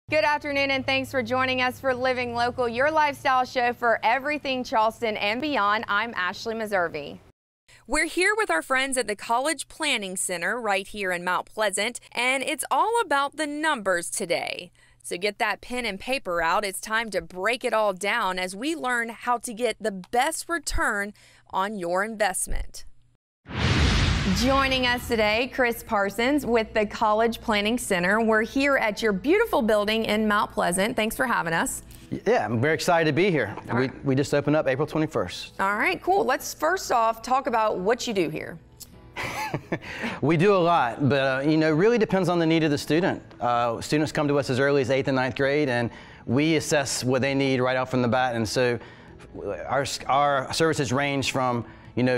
Good afternoon, and thanks for joining us for Living Local, your lifestyle show for everything Charleston and beyond. I'm ASHLEIGH, MESSERVY. We're here with our friends at the College Planning Center right here in Mount Pleasant, and it's all about the numbers today. So get that pen and paper out. It's time to break it all down as we learn how to get the best return on your investment. Joining us today, Chris Parsons with the College Planning Center. We're here at your beautiful building in Mount Pleasant. Thanks for having us. Yeah, I'm very excited to be here. We just opened up April 21st. All right, cool. Let's first off talk about what you do here. We do a lot, but it really depends on the need of the student. Students come to us as early as 8th and 9th grade, and we assess what they need right out from the bat. And so our services range from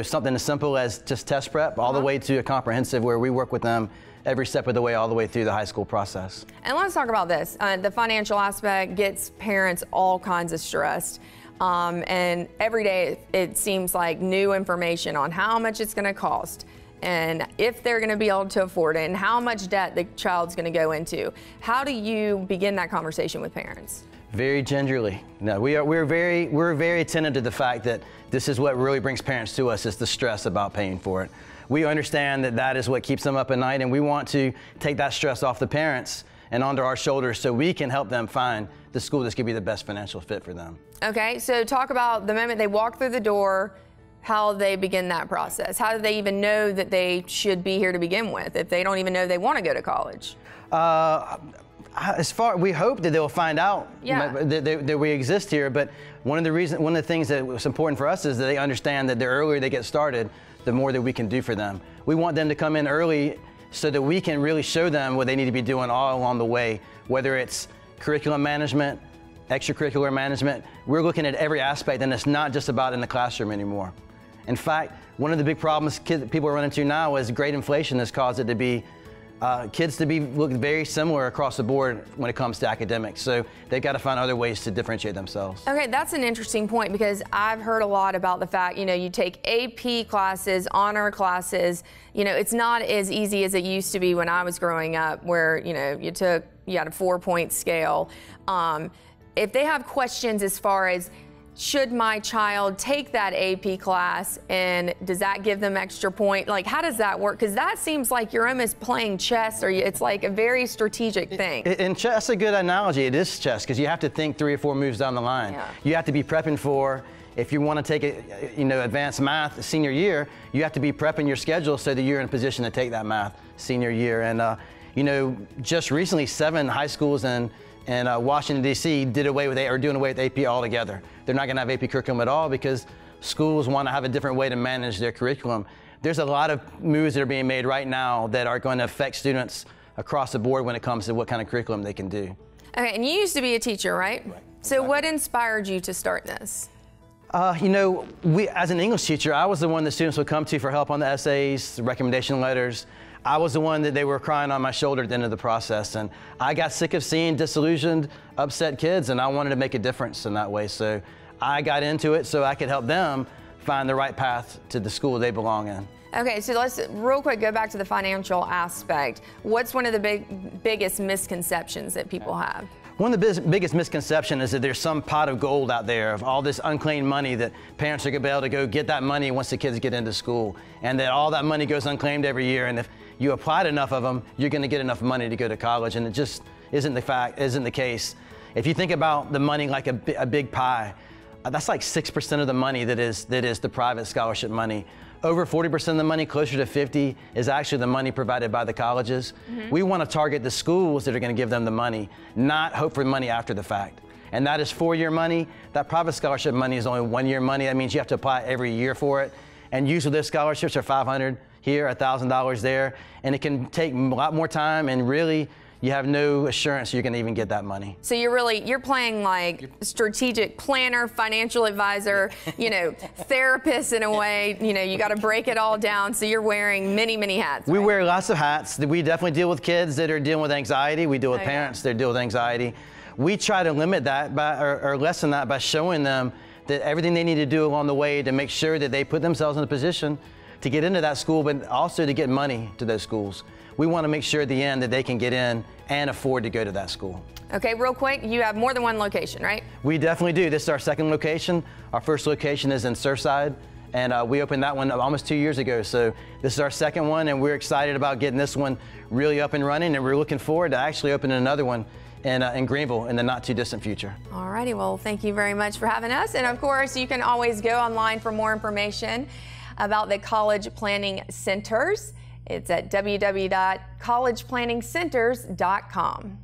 something as simple as just test prep all the way to a comprehensive where we work with them every step of the way, all the way through the high school process. And let's talk about this. The financial aspect gets parents all kinds of stressed. And every day it seems like new information on how much it's going to cost and if they're going to be able to afford it and how much debt the child's going to go into. How do you begin that conversation with parents? Very gingerly. No, we're very attentive to the fact that this is what really brings parents to us, is the stress about paying for it. We understand that that is what keeps them up at night, and we want to take that stress off the parents and onto our shoulders so we can help them find the school that's going to be the best financial fit for them. Okay, so talk about the moment they walk through the door, how they begin that process. How do they even know that they should be here to begin with if they don't even know they want to go to college? We hope that they'll find out that we exist here, but one of the things that was important for us is that they understand that the earlier they get started, the more that we can do for them. We want them to come in early so that we can really show them what they need to be doing all along the way, whether it's curriculum management, extracurricular management. We're looking at every aspect, and it's not just about in the classroom anymore. In fact, one of the big problems people are running into now is grade inflation has caused it to be kids to look very similar across the board when it comes to academics. So they've got to find other ways to differentiate themselves. Okay, that's an interesting point because I've heard a lot about the fact, you take AP classes, honor classes, it's not as easy as it used to be when I was growing up where, you had a 4-point scale. If they have questions as far as, should my child take that AP class and does that give them extra point? Like, how does that work? Because that seems like you're almost playing chess, or it's like a very strategic thing. In chess, that's a good analogy. It is chess because you have to think 3 or 4 moves down the line. Yeah. You have to be prepping for, if you want to take advanced math senior year, you have to be prepping your schedule so that you're in a position to take that math senior year. And just recently 7 high schools in Washington, D.C. doing away with AP altogether. They're not going to have AP curriculum at all because schools want to have a different way to manage their curriculum. There's a lot of moves that are being made right now that are going to affect students across the board when it comes to what kind of curriculum they can do. Okay, and you used to be a teacher, right? Right. So exactly. What inspired you to start this? As an English teacher, I was the one the students would come to for help on the essays, the recommendation letters. I was the one that they were crying on my shoulder at the end of the process, and I got sick of seeing disillusioned, upset kids, and I wanted to make a difference in that way. So I got into it so I could help them find the right path to the school they belong in. Okay, so let's real quick go back to the financial aspect. What's one of the biggest misconceptions that people have? One of the biggest misconceptions is that there's some pot of gold out there of all this unclaimed money that parents are going to be able to go get that money once the kids get into school, and that all that money goes unclaimed every year, and if you applied enough of them, you're going to get enough money to go to college, and it just isn't the case. If you think about the money like a big pie, that's like 6% of the money that is the private scholarship money. Over 40% of the money, closer to 50%, is actually the money provided by the colleges. Mm-hmm. We want to target the schools that are going to give them the money, not hope for money after the fact. And that is 4-year money. That private scholarship money is only 1-year money. That means you have to apply every year for it. And usually those scholarships are $500 here, $1,000 there. And it can take a lot more time, and really, you have no assurance you're going to even get that money. So you're playing like strategic planner, financial advisor, therapist in a way. You got to break it all down. So you're wearing many hats. We wear lots of hats. We definitely deal with kids that are dealing with anxiety. We deal with parents that deal with anxiety. We try to limit that or lessen that by showing them that everything they need to do along the way to make sure that they put themselves in a position to get into that school, but also to get money to those schools. we want to make sure at the end that they can get in and afford to go to that school. Okay, real quick, you have more than one location, right? We definitely do. This is our second location. Our first location is in Surfside, and we opened that one almost 2 years ago. So this is our second one, and we're excited about getting this one really up and running, and we're looking forward to actually opening another one in Greenville in the not too distant future. All righty, well, thank you very much for having us. And of course, you can always go online for more information about the College Planning Centers. It's at www.collegeplanningcenters.com.